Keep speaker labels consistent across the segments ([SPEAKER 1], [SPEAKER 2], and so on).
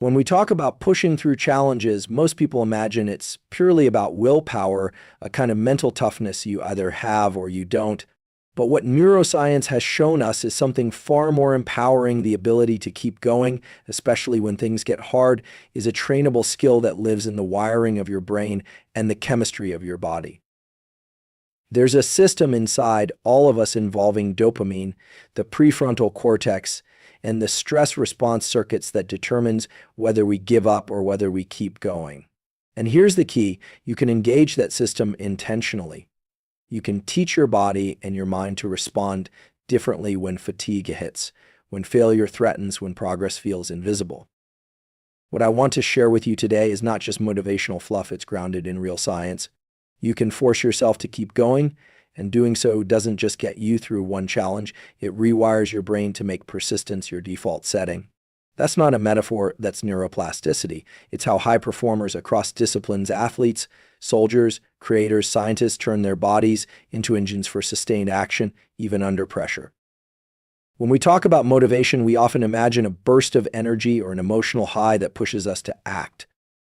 [SPEAKER 1] When we talk about pushing through challenges, most people imagine it's purely about willpower, a kind of mental toughness you either have or you don't. But what neuroscience has shown us is something far more empowering. The ability to keep going, especially when things get hard, is a trainable skill that lives in the wiring of your brain and the chemistry of your body. There's a system inside all of us involving dopamine, the prefrontal cortex, and the stress response circuits that determines whether we give up or whether we keep going. And here's the key: you can engage that system intentionally. You can teach your body and your mind to respond differently when fatigue hits, when failure threatens, when progress feels invisible. What I want to share with you today is not just motivational fluff, it's grounded in real science. You can force yourself to keep going, and doing so doesn't just get you through one challenge, it rewires your brain to make persistence your default setting. That's not a metaphor, that's neuroplasticity. It's how high performers across disciplines, athletes, soldiers, creators, scientists turn their bodies into engines for sustained action, even under pressure. When we talk about motivation, we often imagine a burst of energy or an emotional high that pushes us to act.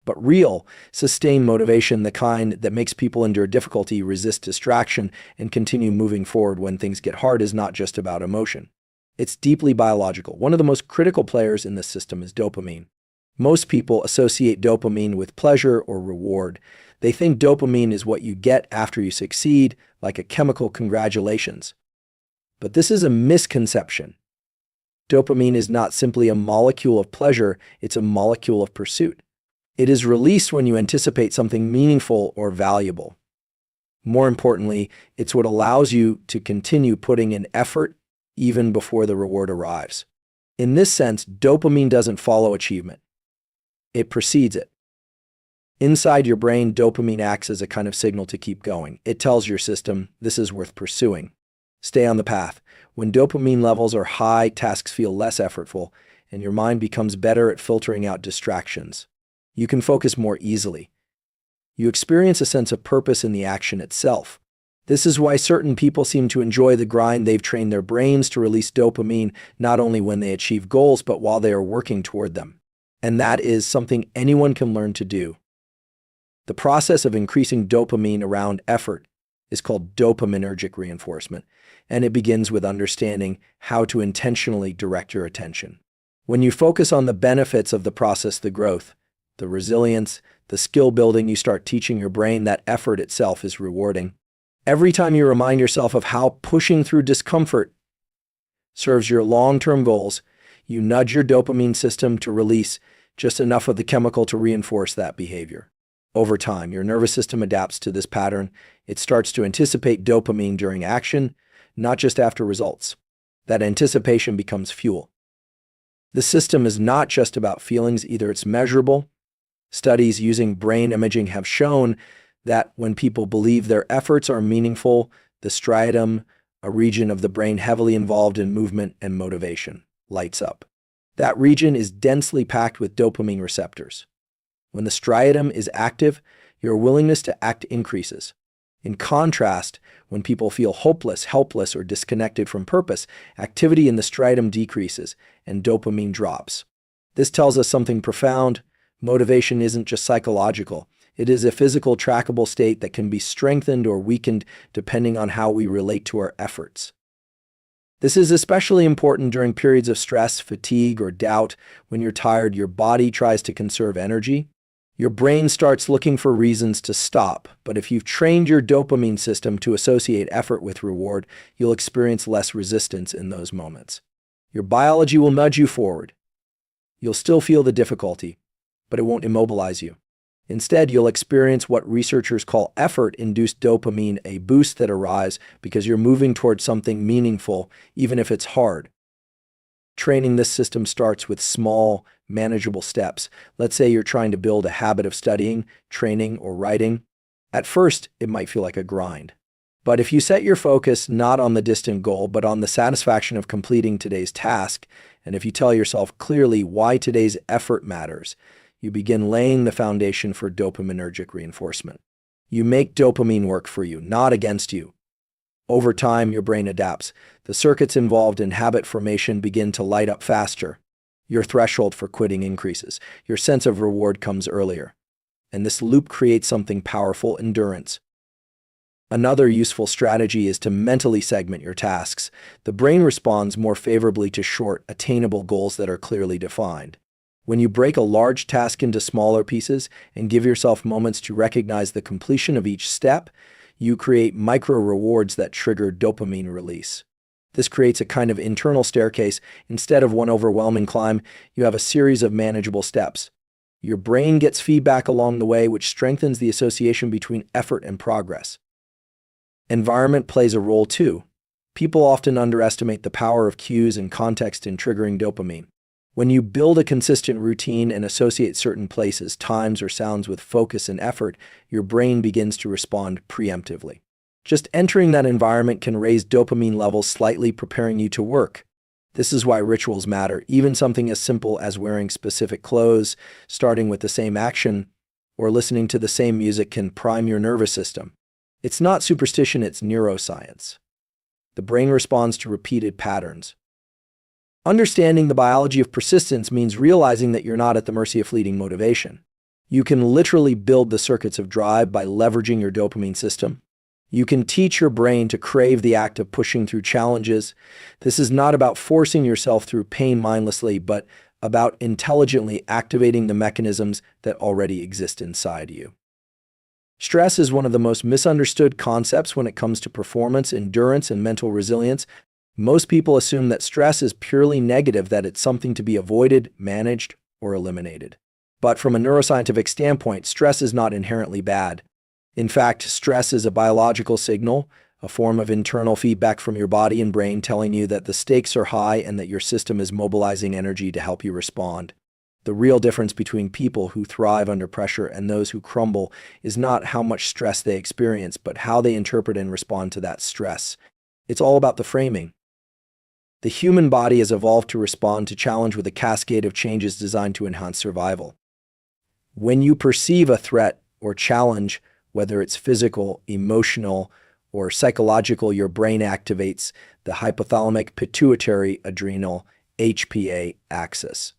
[SPEAKER 1] But real, sustained motivation, the kind that makes people endure difficulty, resist distraction, and continue moving forward when things get hard, is not just about emotion. It's deeply biological. One of the most critical players in this system is dopamine. Most people associate dopamine with pleasure or reward. They think dopamine is what you get after you succeed, like a chemical congratulations. But this is a misconception. Dopamine is not simply a molecule of pleasure, it's a molecule of pursuit. It is released when you anticipate something meaningful or valuable. More importantly, it's what allows you to continue putting in effort even before the reward arrives. In this sense, dopamine doesn't follow achievement. It precedes it. Inside your brain, dopamine acts as a kind of signal to keep going. It tells your system, this is worth pursuing. Stay on the path. When dopamine levels are high, tasks feel less effortful, and your mind becomes better at filtering out distractions. You can focus more easily. You experience a sense of purpose in the action itself. This is why certain people seem to enjoy the grind. They've trained their brains to release dopamine not only when they achieve goals, but while they are working toward them. And that is something anyone can learn to do. The process of increasing dopamine around effort is called dopaminergic reinforcement, and it begins with understanding how to intentionally direct your attention. When you focus on the benefits of the process, the growth, the resilience, the skill building, you start teaching your brain that effort itself is rewarding. Every time you remind yourself of how pushing through discomfort serves your long-term goals, you nudge your dopamine system to release just enough of the chemical to reinforce that behavior. Over time, your nervous system adapts to this pattern. It starts to anticipate dopamine during action, not just after results. That anticipation becomes fuel. The system is not just about feelings either, it's measurable. Studies using brain imaging have shown that when people believe their efforts are meaningful, the striatum, a region of the brain heavily involved in movement and motivation, lights up. That region is densely packed with dopamine receptors. When the striatum is active, your willingness to act increases. In contrast, when people feel hopeless, helpless, or disconnected from purpose, activity in the striatum decreases and dopamine drops. This tells us something profound. Motivation isn't just psychological. It is a physical, trackable state that can be strengthened or weakened depending on how we relate to our efforts. This is especially important during periods of stress, fatigue, or doubt. When you're tired, your body tries to conserve energy. Your brain starts looking for reasons to stop, but if you've trained your dopamine system to associate effort with reward, you'll experience less resistance in those moments. Your biology will nudge you forward. You'll still feel the difficulty, but it won't immobilize you. Instead, you'll experience what researchers call effort-induced dopamine, a boost that arrives because you're moving towards something meaningful, even if it's hard. Training this system starts with small, manageable steps. Let's say you're trying to build a habit of studying, training, or writing. At first, it might feel like a grind. But if you set your focus not on the distant goal, but on the satisfaction of completing today's task, and if you tell yourself clearly why today's effort matters, you begin laying the foundation for dopaminergic reinforcement. You make dopamine work for you, not against you. Over time, your brain adapts. The circuits involved in habit formation begin to light up faster. Your threshold for quitting increases. Your sense of reward comes earlier. And this loop creates something powerful: endurance. Another useful strategy is to mentally segment your tasks. The brain responds more favorably to short, attainable goals that are clearly defined. When you break a large task into smaller pieces and give yourself moments to recognize the completion of each step, you create micro rewards that trigger dopamine release. This creates a kind of internal staircase. Instead of one overwhelming climb, you have a series of manageable steps. Your brain gets feedback along the way, which strengthens the association between effort and progress. Environment plays a role too. People often underestimate the power of cues and context in triggering dopamine. When you build a consistent routine and associate certain places, times, or sounds with focus and effort, your brain begins to respond preemptively. Just entering that environment can raise dopamine levels slightly, preparing you to work. This is why rituals matter. Even something as simple as wearing specific clothes, starting with the same action, or listening to the same music can prime your nervous system. It's not superstition, it's neuroscience. The brain responds to repeated patterns. Understanding the biology of persistence means realizing that you're not at the mercy of fleeting motivation. You can literally build the circuits of drive by leveraging your dopamine system. You can teach your brain to crave the act of pushing through challenges. This is not about forcing yourself through pain mindlessly, but about intelligently activating the mechanisms that already exist inside you. Stress is one of the most misunderstood concepts when it comes to performance, endurance, and mental resilience. Most people assume that stress is purely negative, that it's something to be avoided, managed, or eliminated. But from a neuroscientific standpoint, stress is not inherently bad. In fact, stress is a biological signal, a form of internal feedback from your body and brain telling you that the stakes are high and that your system is mobilizing energy to help you respond. The real difference between people who thrive under pressure and those who crumble is not how much stress they experience, but how they interpret and respond to that stress. It's all about the framing. The human body has evolved to respond to challenge with a cascade of changes designed to enhance survival. When you perceive a threat or challenge, whether it's physical, emotional, or psychological, your brain activates the hypothalamic pituitary adrenal HPA axis.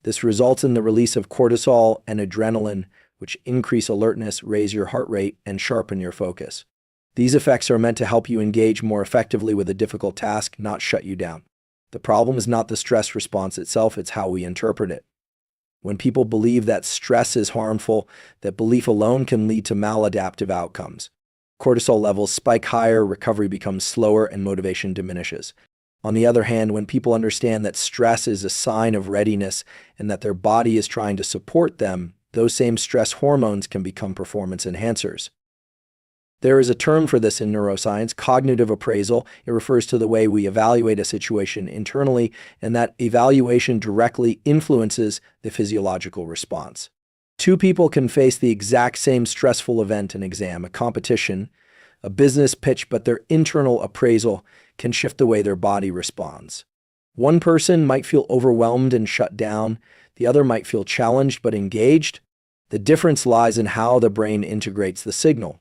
[SPEAKER 1] This results in the release of cortisol and adrenaline, which increase alertness, raise your heart rate, and sharpen your focus. These effects are meant to help you engage more effectively with a difficult task, not shut you down. The problem is not the stress response itself, it's how we interpret it. When people believe that stress is harmful, that belief alone can lead to maladaptive outcomes. Cortisol levels spike higher, recovery becomes slower, and motivation diminishes. On the other hand, when people understand that stress is a sign of readiness and that their body is trying to support them, those same stress hormones can become performance enhancers. There is a term for this in neuroscience: cognitive appraisal. It refers to the way we evaluate a situation internally, and that evaluation directly influences the physiological response. Two people can face the exact same stressful event: an exam, a competition, a business pitch, but their internal appraisal can shift the way their body responds. One person might feel overwhelmed and shut down. The other might feel challenged but engaged. The difference lies in how the brain integrates the signal.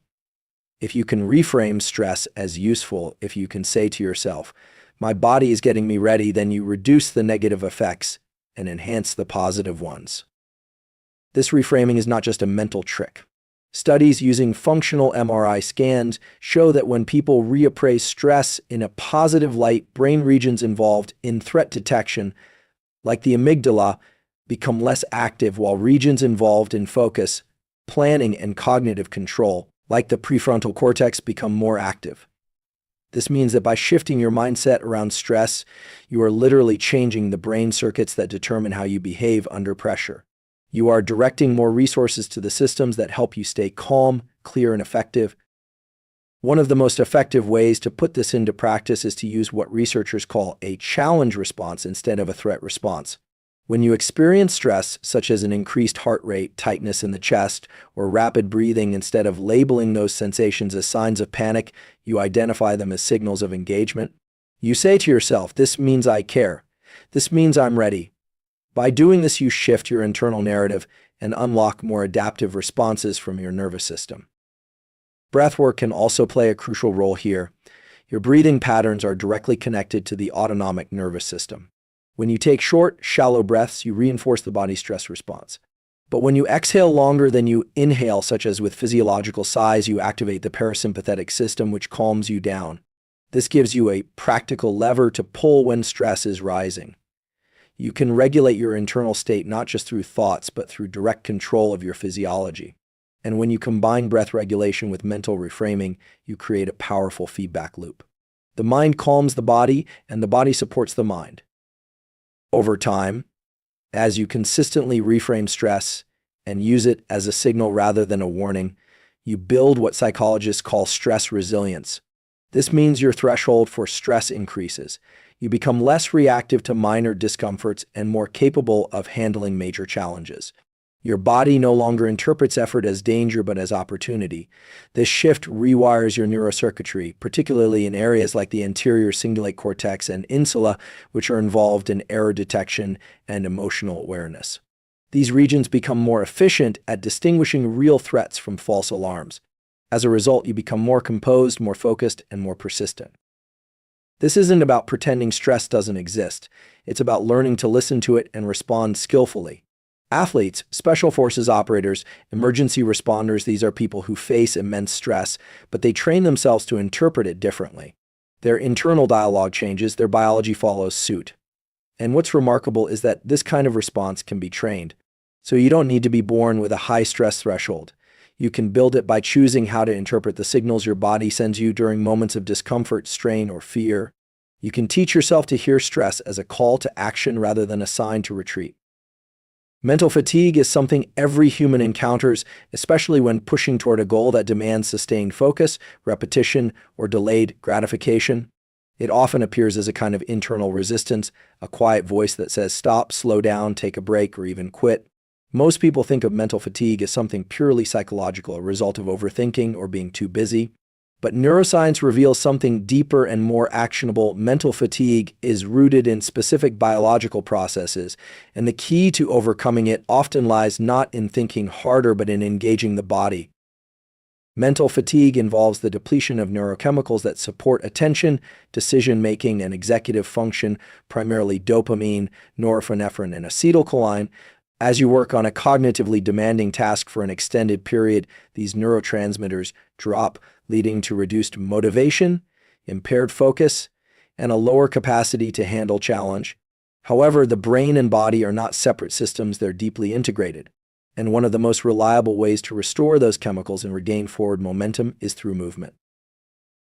[SPEAKER 1] If you can reframe stress as useful, if you can say to yourself, "My body is getting me ready," then you reduce the negative effects and enhance the positive ones. This reframing is not just a mental trick. Studies using functional MRI scans show that when people reappraise stress in a positive light, brain regions involved in threat detection, like the amygdala, become less active, while regions involved in focus, planning, and cognitive control, like the prefrontal cortex, become more active. This means that by shifting your mindset around stress, you are literally changing the brain circuits that determine how you behave under pressure. You are directing more resources to the systems that help you stay calm, clear, and effective. One of the most effective ways to put this into practice is to use what researchers call a challenge response instead of a threat response. When you experience stress, such as an increased heart rate, tightness in the chest, or rapid breathing, instead of labeling those sensations as signs of panic, you identify them as signals of engagement. You say to yourself, "This means I care. This means I'm ready." By doing this, you shift your internal narrative and unlock more adaptive responses from your nervous system. Breathwork can also play a crucial role here. Your breathing patterns are directly connected to the autonomic nervous system. When you take short, shallow breaths, you reinforce the body's stress response. But when you exhale longer than you inhale, such as with physiological sighs, you activate the parasympathetic system, which calms you down. This gives you a practical lever to pull when stress is rising. You can regulate your internal state not just through thoughts, but through direct control of your physiology. And when you combine breath regulation with mental reframing, you create a powerful feedback loop. The mind calms the body, and the body supports the mind. Over time, as you consistently reframe stress and use it as a signal rather than a warning, you build what psychologists call stress resilience. This means your threshold for stress increases. You become less reactive to minor discomforts and more capable of handling major challenges. Your body no longer interprets effort as danger but as opportunity. This shift rewires your neurocircuitry, particularly in areas like the anterior cingulate cortex and insula, which are involved in error detection and emotional awareness. These regions become more efficient at distinguishing real threats from false alarms. As a result, you become more composed, more focused, and more persistent. This isn't about pretending stress doesn't exist. It's about learning to listen to it and respond skillfully. Athletes, special forces operators, emergency responders, these are people who face immense stress, but they train themselves to interpret it differently. Their internal dialogue changes, their biology follows suit. And what's remarkable is that this kind of response can be trained. So you don't need to be born with a high stress threshold. You can build it by choosing how to interpret the signals your body sends you during moments of discomfort, strain, or fear. You can teach yourself to hear stress as a call to action rather than a sign to retreat. Mental fatigue is something every human encounters, especially when pushing toward a goal that demands sustained focus, repetition, or delayed gratification. It often appears as a kind of internal resistance, a quiet voice that says stop, slow down, take a break, or even quit. Most people think of mental fatigue as something purely psychological, a result of overthinking or being too busy. But neuroscience reveals something deeper and more actionable. Mental fatigue is rooted in specific biological processes, and the key to overcoming it often lies not in thinking harder but in engaging the body. Mental fatigue involves the depletion of neurochemicals that support attention, decision-making, and executive function, primarily dopamine, norepinephrine, and acetylcholine. As you work on a cognitively demanding task for an extended period, these neurotransmitters drop, leading to reduced motivation, impaired focus, and a lower capacity to handle challenge. However, the brain and body are not separate systems, they're deeply integrated. And one of the most reliable ways to restore those chemicals and regain forward momentum is through movement.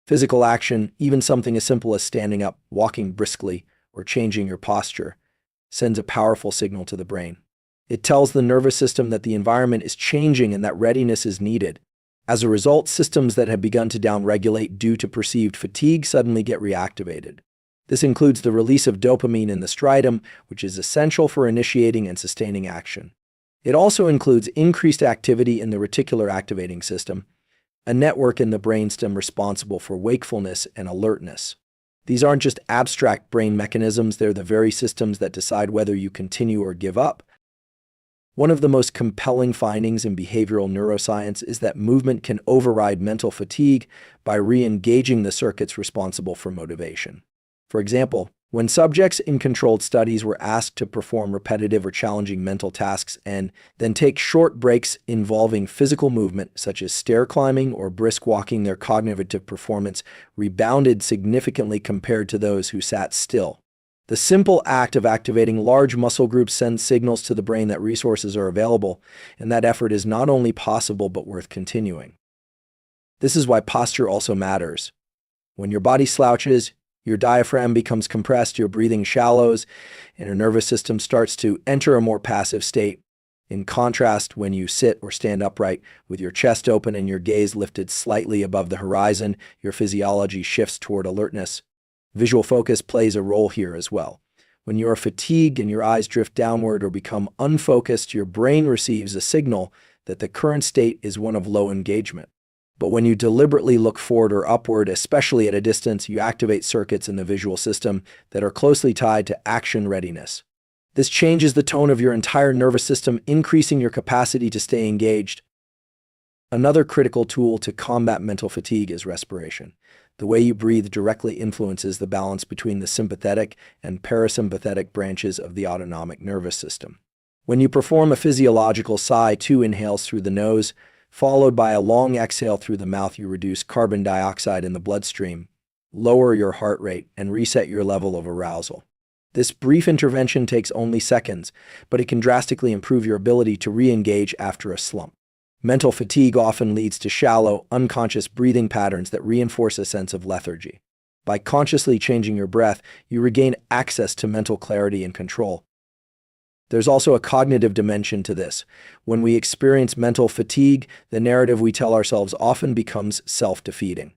[SPEAKER 1] Physical action, even something as simple as standing up, walking briskly, or changing your posture, sends a powerful signal to the brain. It tells the nervous system that the environment is changing and that readiness is needed. As a result, systems that have begun to downregulate due to perceived fatigue suddenly get reactivated. This includes the release of dopamine in the striatum, which is essential for initiating and sustaining action. It also includes increased activity in the reticular activating system, a network in the brainstem responsible for wakefulness and alertness. These aren't just abstract brain mechanisms, they're the very systems that decide whether you continue or give up. One of the most compelling findings in behavioral neuroscience is that movement can override mental fatigue by re-engaging the circuits responsible for motivation. For example, when subjects in controlled studies were asked to perform repetitive or challenging mental tasks and then take short breaks involving physical movement, such as stair climbing or brisk walking, their cognitive performance rebounded significantly compared to those who sat still. The simple act of activating large muscle groups sends signals to the brain that resources are available, and that effort is not only possible but worth continuing. This is why posture also matters. When your body slouches, your diaphragm becomes compressed, your breathing shallows, and your nervous system starts to enter a more passive state. In contrast, when you sit or stand upright with your chest open and your gaze lifted slightly above the horizon, your physiology shifts toward alertness. Visual focus plays a role here as well. When you are fatigued and your eyes drift downward or become unfocused, your brain receives a signal that the current state is one of low engagement. But when you deliberately look forward or upward, especially at a distance, you activate circuits in the visual system that are closely tied to action readiness. This changes the tone of your entire nervous system, increasing your capacity to stay engaged. Another critical tool to combat mental fatigue is respiration. The way you breathe directly influences the balance between the sympathetic and parasympathetic branches of the autonomic nervous system. When you perform a physiological sigh, 2 inhales through the nose, followed by a long exhale through the mouth, you reduce carbon dioxide in the bloodstream, lower your heart rate, and reset your level of arousal. This brief intervention takes only seconds, but it can drastically improve your ability to re-engage after a slump. Mental fatigue often leads to shallow, unconscious breathing patterns that reinforce a sense of lethargy. By consciously changing your breath, you regain access to mental clarity and control. There's also a cognitive dimension to this. When we experience mental fatigue, the narrative we tell ourselves often becomes self-defeating.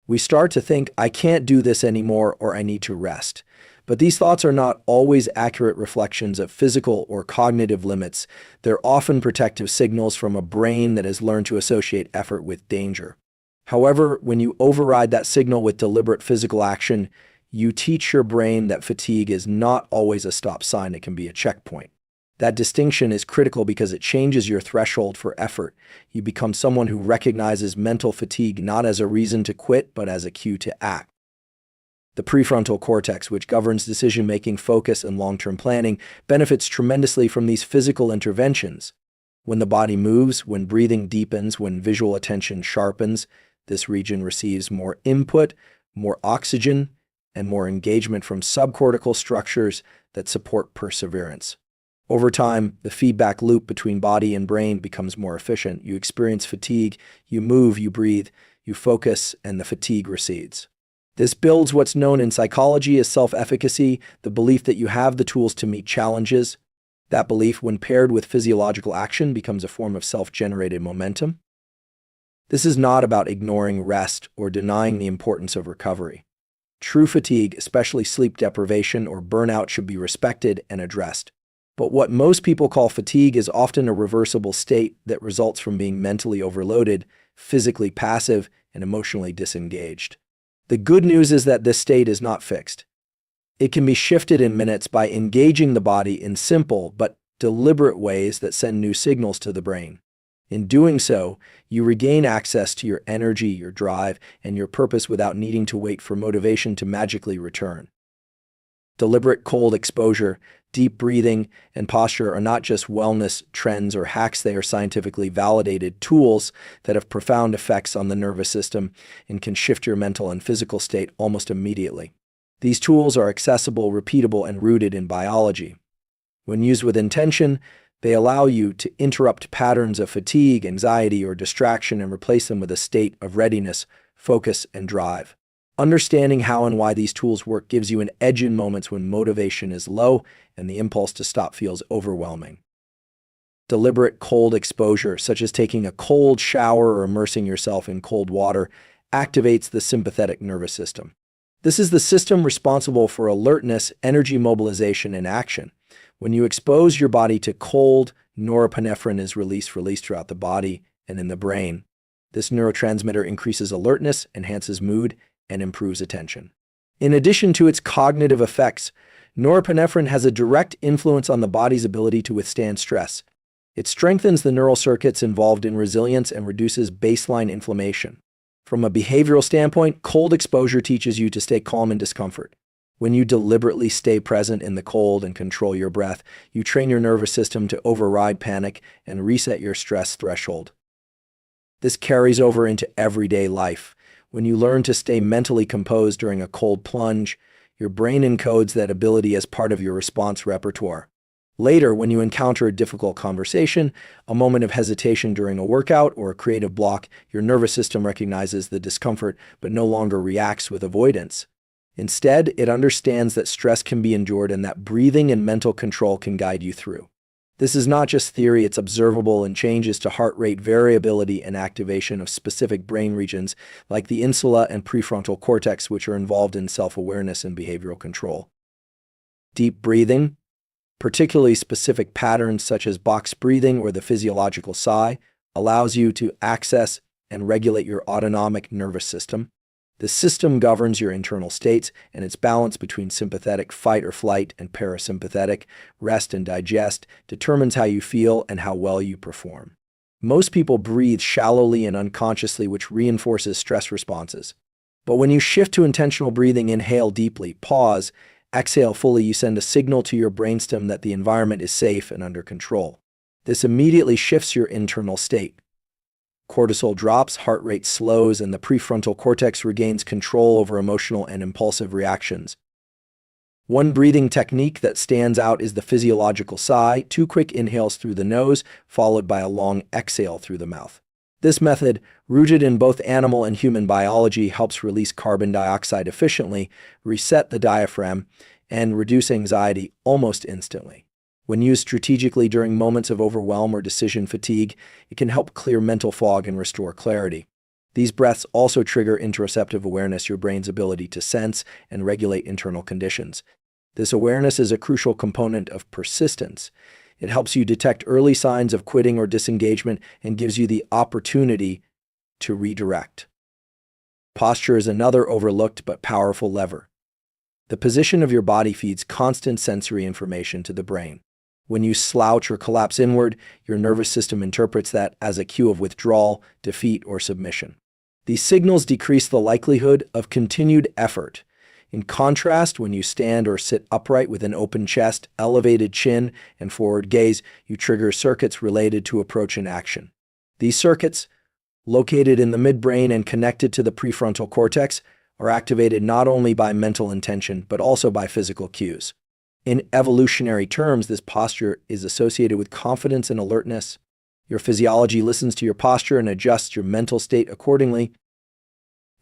[SPEAKER 1] We start to think, I can't do this anymore, or I need to rest. But these thoughts are not always accurate reflections of physical or cognitive limits. They're often protective signals from a brain that has learned to associate effort with danger. However, when you override that signal with deliberate physical action, you teach your brain that fatigue is not always a stop sign, it can be a checkpoint. That distinction is critical because it changes your threshold for effort. You become someone who recognizes mental fatigue not as a reason to quit, but as a cue to act. The prefrontal cortex, which governs decision-making, focus, and long-term planning, benefits tremendously from these physical interventions. When the body moves, when breathing deepens, when visual attention sharpens, this region receives more input, more oxygen, and more engagement from subcortical structures that support perseverance. Over time, the feedback loop between body and brain becomes more efficient. You experience fatigue, you move, you breathe, you focus, and the fatigue recedes. This builds what's known in psychology as self-efficacy, the belief that you have the tools to meet challenges. That belief, when paired with physiological action, becomes a form of self-generated momentum. This is not about ignoring rest or denying the importance of recovery. True fatigue, especially sleep deprivation or burnout, should be respected and addressed. But what most people call fatigue is often a reversible state that results from being mentally overloaded, physically passive, and emotionally disengaged. The good news is that this state is not fixed. It can be shifted in minutes by engaging the body in simple but deliberate ways that send new signals to the brain. In doing so, you regain access to your energy, your drive, and your purpose without needing to wait for motivation to magically return. Deliberate cold exposure, deep breathing, and posture are not just wellness trends or hacks. They are scientifically validated tools that have profound effects on the nervous system and can shift your mental and physical state almost immediately. These tools are accessible, repeatable, and rooted in biology. When used with intention, they allow you to interrupt patterns of fatigue, anxiety, or distraction and replace them with a state of readiness, focus, and drive. Understanding how and why these tools work gives you an edge in moments when motivation is low and the impulse to stop feels overwhelming. Deliberate cold exposure, such as taking a cold shower or immersing yourself in cold water, activates the sympathetic nervous system. This is the system responsible for alertness, energy mobilization, and action. When you expose your body to cold, norepinephrine is released throughout the body and in the brain. This neurotransmitter increases alertness, enhances mood, and improves attention. In addition to its cognitive effects, norepinephrine has a direct influence on the body's ability to withstand stress. It strengthens the neural circuits involved in resilience and reduces baseline inflammation. From a behavioral standpoint, cold exposure teaches you to stay calm in discomfort. When you deliberately stay present in the cold and control your breath, you train your nervous system to override panic and reset your stress threshold. This carries over into everyday life. When you learn to stay mentally composed during a cold plunge, your brain encodes that ability as part of your response repertoire. Later, when you encounter a difficult conversation, a moment of hesitation during a workout, or a creative block, your nervous system recognizes the discomfort but no longer reacts with avoidance. Instead, it understands that stress can be endured and that breathing and mental control can guide you through. This is not just theory, it's observable in changes to heart rate variability and activation of specific brain regions like the insula and prefrontal cortex, which are involved in self-awareness and behavioral control. Deep breathing, particularly specific patterns such as box breathing or the physiological sigh, allows you to access and regulate your autonomic nervous system. The system governs your internal states, and its balance between sympathetic fight or flight and parasympathetic rest and digest determines how you feel and how well you perform. Most people breathe shallowly and unconsciously, which reinforces stress responses. But when you shift to intentional breathing, inhale deeply, pause, exhale fully, you send a signal to your brainstem that the environment is safe and under control. This immediately shifts your internal state. Cortisol drops, heart rate slows, and the prefrontal cortex regains control over emotional and impulsive reactions. One breathing technique that stands out is the physiological sigh, 2 quick inhales through the nose, followed by a long exhale through the mouth. This method, rooted in both animal and human biology, helps release carbon dioxide efficiently, reset the diaphragm, and reduce anxiety almost instantly. When used strategically during moments of overwhelm or decision fatigue, it can help clear mental fog and restore clarity. These breaths also trigger interoceptive awareness, your brain's ability to sense and regulate internal conditions. This awareness is a crucial component of persistence. It helps you detect early signs of quitting or disengagement and gives you the opportunity to redirect. Posture is another overlooked but powerful lever. The position of your body feeds constant sensory information to the brain. When you slouch or collapse inward, your nervous system interprets that as a cue of withdrawal, defeat, or submission. These signals decrease the likelihood of continued effort. In contrast, when you stand or sit upright with an open chest, elevated chin, and forward gaze, you trigger circuits related to approach and action. These circuits, located in the midbrain and connected to the prefrontal cortex, are activated not only by mental intention, but also by physical cues. In evolutionary terms, this posture is associated with confidence and alertness. Your physiology listens to your posture and adjusts your mental state accordingly.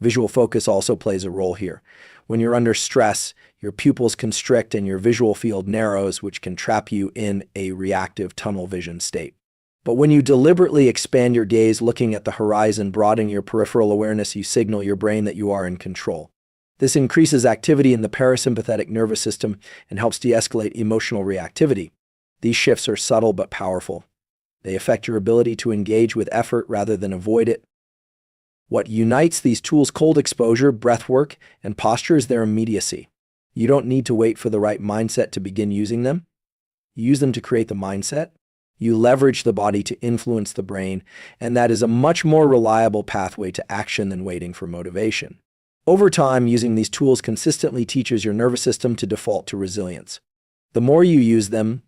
[SPEAKER 1] Visual focus also plays a role here. When you're under stress, your pupils constrict and your visual field narrows, which can trap you in a reactive tunnel vision state. But when you deliberately expand your gaze, looking at the horizon, broadening your peripheral awareness, you signal your brain that you are in control. This increases activity in the parasympathetic nervous system and helps de-escalate emotional reactivity. These shifts are subtle but powerful. They affect your ability to engage with effort rather than avoid it. What unites these tools, cold exposure, breathwork, and posture, is their immediacy. You don't need to wait for the right mindset to begin using them. You use them to create the mindset. You leverage the body to influence the brain, and that is a much more reliable pathway to action than waiting for motivation. Over time, using these tools consistently teaches your nervous system to default to resilience. The more you use them,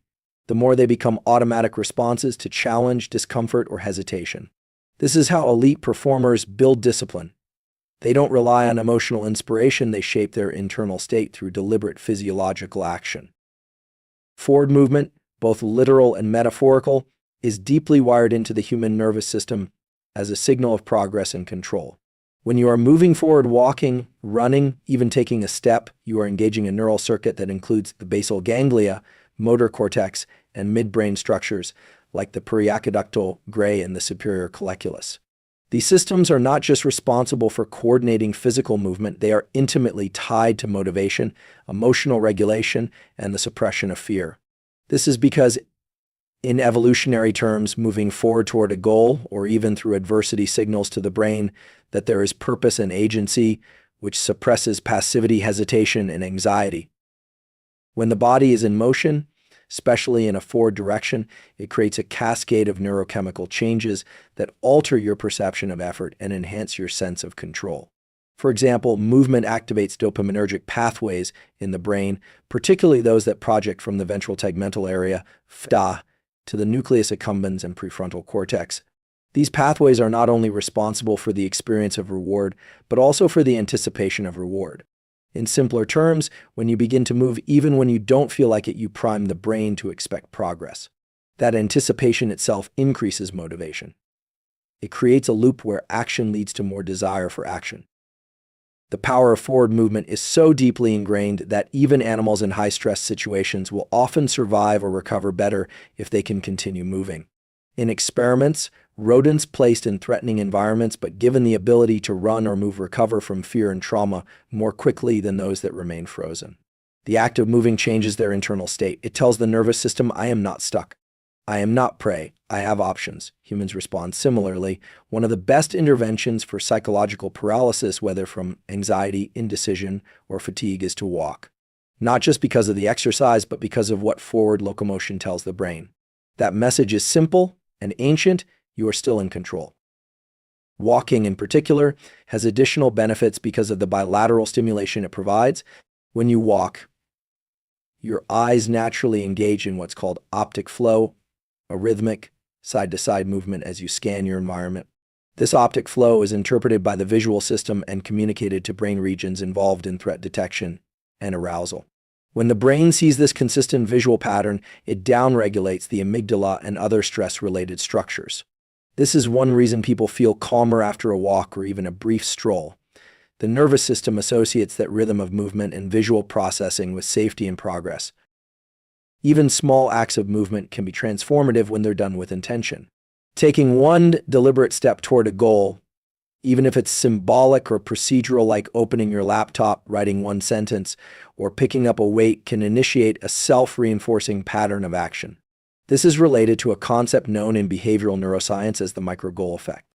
[SPEAKER 1] the more they become automatic responses to challenge, discomfort, or hesitation. This is how elite performers build discipline. They don't rely on emotional inspiration, they shape their internal state through deliberate physiological action. Forward movement, both literal and metaphorical, is deeply wired into the human nervous system as a signal of progress and control. When you are moving forward, walking, running, even taking a step, you are engaging a neural circuit that includes the basal ganglia, motor cortex, and midbrain structures like the periaqueductal gray and the superior colliculus. These systems are not just responsible for coordinating physical movement, they are intimately tied to motivation, emotional regulation, and the suppression of fear. This is because, in evolutionary terms, moving forward toward a goal, or even through adversity, signals to the brain that there is purpose and agency, which suppresses passivity, hesitation, and anxiety. When the body is in motion, especially in a forward direction, it creates a cascade of neurochemical changes that alter your perception of effort and enhance your sense of control. For example, movement activates dopaminergic pathways in the brain, particularly those that project from the ventral tegmental area, VTA, to the nucleus accumbens and prefrontal cortex. These pathways are not only responsible for the experience of reward, but also for the anticipation of reward. In simpler terms, when you begin to move even when you don't feel like it, you prime the brain to expect progress. That anticipation itself increases motivation. It creates a loop where action leads to more desire for action. The power of forward movement is so deeply ingrained that even animals in high-stress situations will often survive or recover better if they can continue moving. In experiments, rodents placed in threatening environments but given the ability to run or move recover from fear and trauma more quickly than those that remain frozen. The act of moving changes their internal state. It tells the nervous system, I am not stuck. I am not prey. I have options. Humans respond similarly. One of the best interventions for psychological paralysis, whether from anxiety, indecision, or fatigue, is to walk. Not just because of the exercise, but because of what forward locomotion tells the brain. That message is simple and ancient. You are still in control. Walking, in particular, has additional benefits because of the bilateral stimulation it provides. When you walk, your eyes naturally engage in what's called optic flow, a rhythmic, side-to-side movement as you scan your environment. This optic flow is interpreted by the visual system and communicated to brain regions involved in threat detection and arousal. When the brain sees this consistent visual pattern, it downregulates the amygdala and other stress-related structures. This is one reason people feel calmer after a walk or even a brief stroll. The nervous system associates that rhythm of movement and visual processing with safety and progress. Even small acts of movement can be transformative when they're done with intention. Taking one deliberate step toward a goal, even if it's symbolic or procedural like opening your laptop, writing one sentence, or picking up a weight, can initiate a self-reinforcing pattern of action. This is related to a concept known in behavioral neuroscience as the micro-goal effect.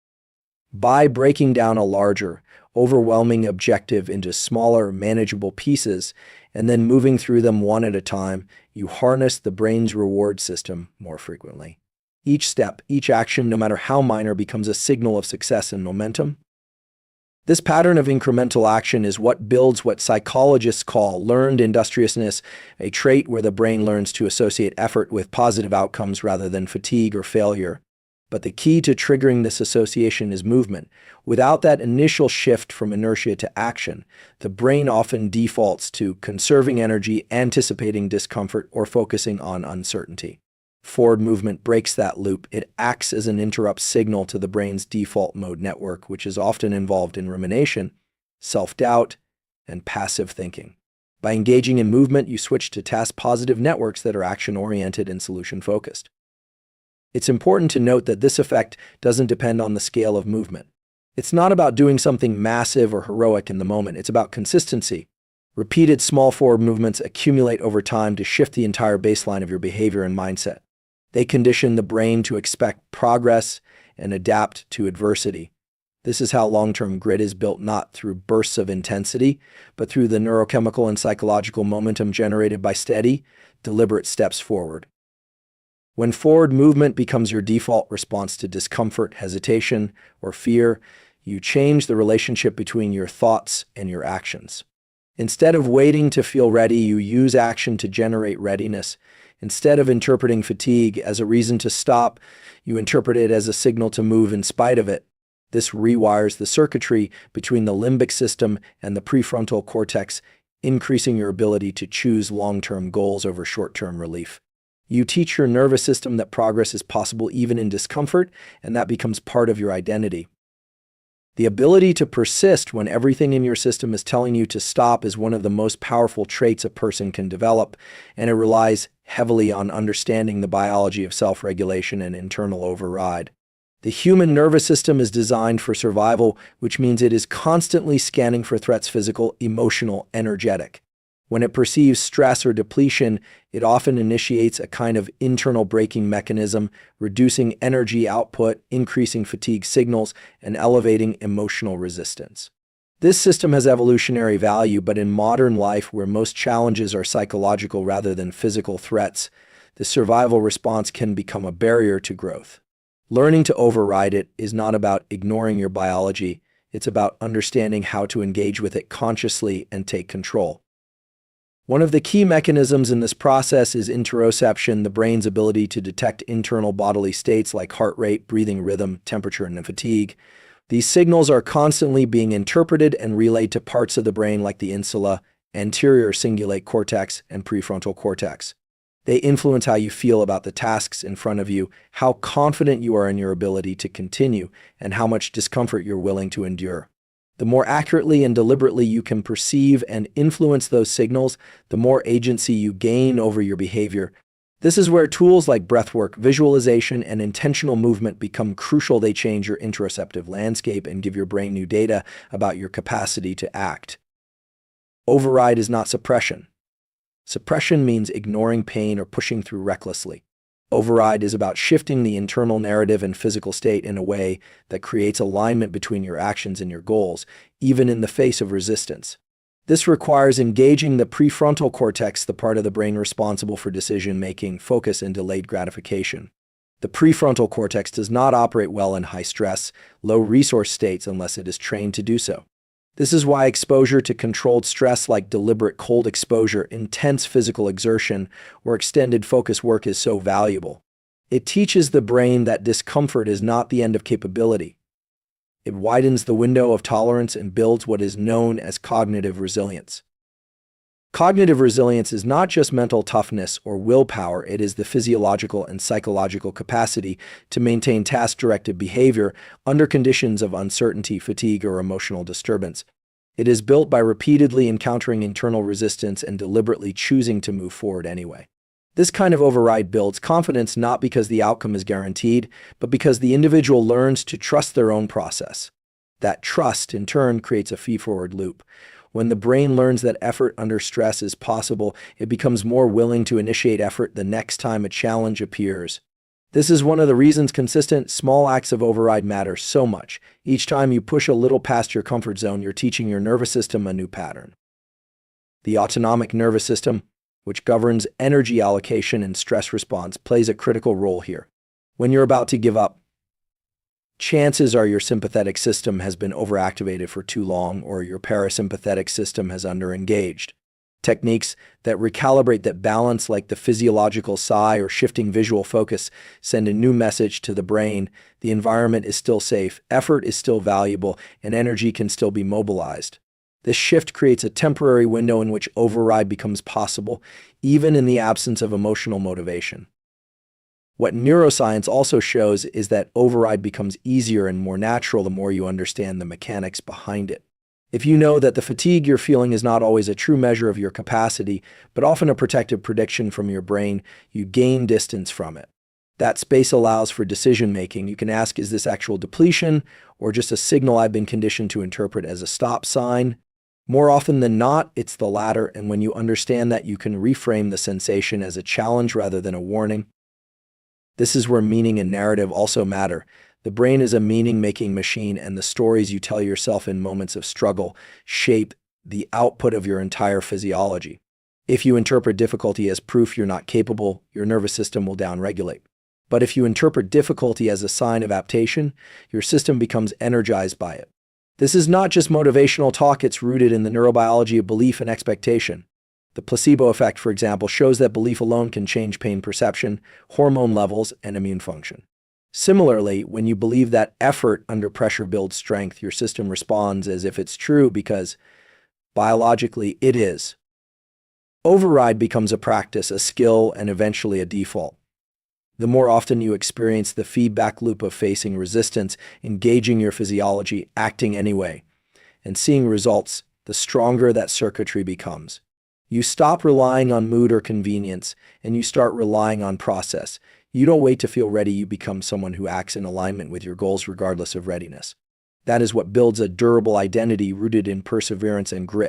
[SPEAKER 1] By breaking down a larger, overwhelming objective into smaller, manageable pieces, and then moving through them one at a time, you harness the brain's reward system more frequently. Each step, each action, no matter how minor, becomes a signal of success and momentum. This pattern of incremental action is what builds what psychologists call learned industriousness, a trait where the brain learns to associate effort with positive outcomes rather than fatigue or failure. But the key to triggering this association is movement. Without that initial shift from inertia to action, the brain often defaults to conserving energy, anticipating discomfort, or focusing on uncertainty. Forward movement breaks that loop. It acts as an interrupt signal to the brain's default mode network, which is often involved in rumination, self-doubt, and passive thinking. By engaging in movement, you switch to task-positive networks that are action-oriented and solution-focused. It's important to note that this effect doesn't depend on the scale of movement. It's not about doing something massive or heroic in the moment. It's about consistency. Repeated small forward movements accumulate over time to shift the entire baseline of your behavior and mindset. They condition the brain to expect progress and adapt to adversity. This is how long-term grit is built, not through bursts of intensity, but through the neurochemical and psychological momentum generated by steady, deliberate steps forward. When forward movement becomes your default response to discomfort, hesitation, or fear, you change the relationship between your thoughts and your actions. Instead of waiting to feel ready, you use action to generate readiness. Instead of interpreting fatigue as a reason to stop, you interpret it as a signal to move in spite of it. This rewires the circuitry between the limbic system and the prefrontal cortex, increasing your ability to choose long-term goals over short-term relief. You teach your nervous system that progress is possible even in discomfort, and that becomes part of your identity. The ability to persist when everything in your system is telling you to stop is one of the most powerful traits a person can develop, and it relies heavily on understanding the biology of self-regulation and internal override. The human nervous system is designed for survival, which means it is constantly scanning for threats: physical, emotional, energetic. When it perceives stress or depletion, it often initiates a kind of internal braking mechanism, reducing energy output, increasing fatigue signals, and elevating emotional resistance. This system has evolutionary value, but in modern life, where most challenges are psychological rather than physical threats, the survival response can become a barrier to growth. Learning to override it is not about ignoring your biology. It's about understanding how to engage with it consciously and take control. One of the key mechanisms in this process is interoception, the brain's ability to detect internal bodily states like heart rate, breathing rhythm, temperature, and fatigue. These signals are constantly being interpreted and relayed to parts of the brain like the insula, anterior cingulate cortex, and prefrontal cortex. They influence how you feel about the tasks in front of you, how confident you are in your ability to continue, and how much discomfort you're willing to endure. The more accurately and deliberately you can perceive and influence those signals, the more agency you gain over your behavior. This is where tools like breathwork, visualization, and intentional movement become crucial. They change your interoceptive landscape and give your brain new data about your capacity to act. Override is not suppression. Suppression means ignoring pain or pushing through recklessly. Override is about shifting the internal narrative and physical state in a way that creates alignment between your actions and your goals, even in the face of resistance. This requires engaging the prefrontal cortex, the part of the brain responsible for decision-making, focus, and delayed gratification. The prefrontal cortex does not operate well in high-stress, low-resource states unless it is trained to do so. This is why exposure to controlled stress like deliberate cold exposure, intense physical exertion, or extended focus work is so valuable. It teaches the brain that discomfort is not the end of capability. It widens the window of tolerance and builds what is known as cognitive resilience. Cognitive resilience is not just mental toughness or willpower, it is the physiological and psychological capacity to maintain task-directed behavior under conditions of uncertainty, fatigue, or emotional disturbance. It is built by repeatedly encountering internal resistance and deliberately choosing to move forward anyway. This kind of override builds confidence not because the outcome is guaranteed, but because the individual learns to trust their own process. That trust, in turn, creates a feed-forward loop. When the brain learns that effort under stress is possible, it becomes more willing to initiate effort the next time a challenge appears. This is one of the reasons consistent, small acts of override matter so much. Each time you push a little past your comfort zone, you're teaching your nervous system a new pattern. The autonomic nervous system, which governs energy allocation and stress response, plays a critical role here. When you're about to give up, chances are your sympathetic system has been overactivated for too long, or your parasympathetic system has underengaged. Techniques that recalibrate that balance, like the physiological sigh or shifting visual focus, send a new message to the brain. The environment is still safe, effort is still valuable, and energy can still be mobilized. This shift creates a temporary window in which override becomes possible, even in the absence of emotional motivation. What neuroscience also shows is that override becomes easier and more natural the more you understand the mechanics behind it. If you know that the fatigue you're feeling is not always a true measure of your capacity, but often a protective prediction from your brain, you gain distance from it. That space allows for decision-making. You can ask, is this actual depletion or just a signal I've been conditioned to interpret as a stop sign? More often than not, it's the latter, and when you understand that, you can reframe the sensation as a challenge rather than a warning. This is where meaning and narrative also matter. The brain is a meaning-making machine, and the stories you tell yourself in moments of struggle shape the output of your entire physiology. If you interpret difficulty as proof you're not capable, your nervous system will downregulate. But if you interpret difficulty as a sign of adaptation, your system becomes energized by it. This is not just motivational talk, it's rooted in the neurobiology of belief and expectation. The placebo effect, for example, shows that belief alone can change pain perception, hormone levels, and immune function. Similarly, when you believe that effort under pressure builds strength, your system responds as if it's true because, biologically, it is. Override becomes a practice, a skill, and eventually a default. The more often you experience the feedback loop of facing resistance, engaging your physiology, acting anyway, and seeing results, the stronger that circuitry becomes. You stop relying on mood or convenience, and you start relying on process. You don't wait to feel ready, you become someone who acts in alignment with your goals regardless of readiness. That is what builds a durable identity rooted in perseverance and grit.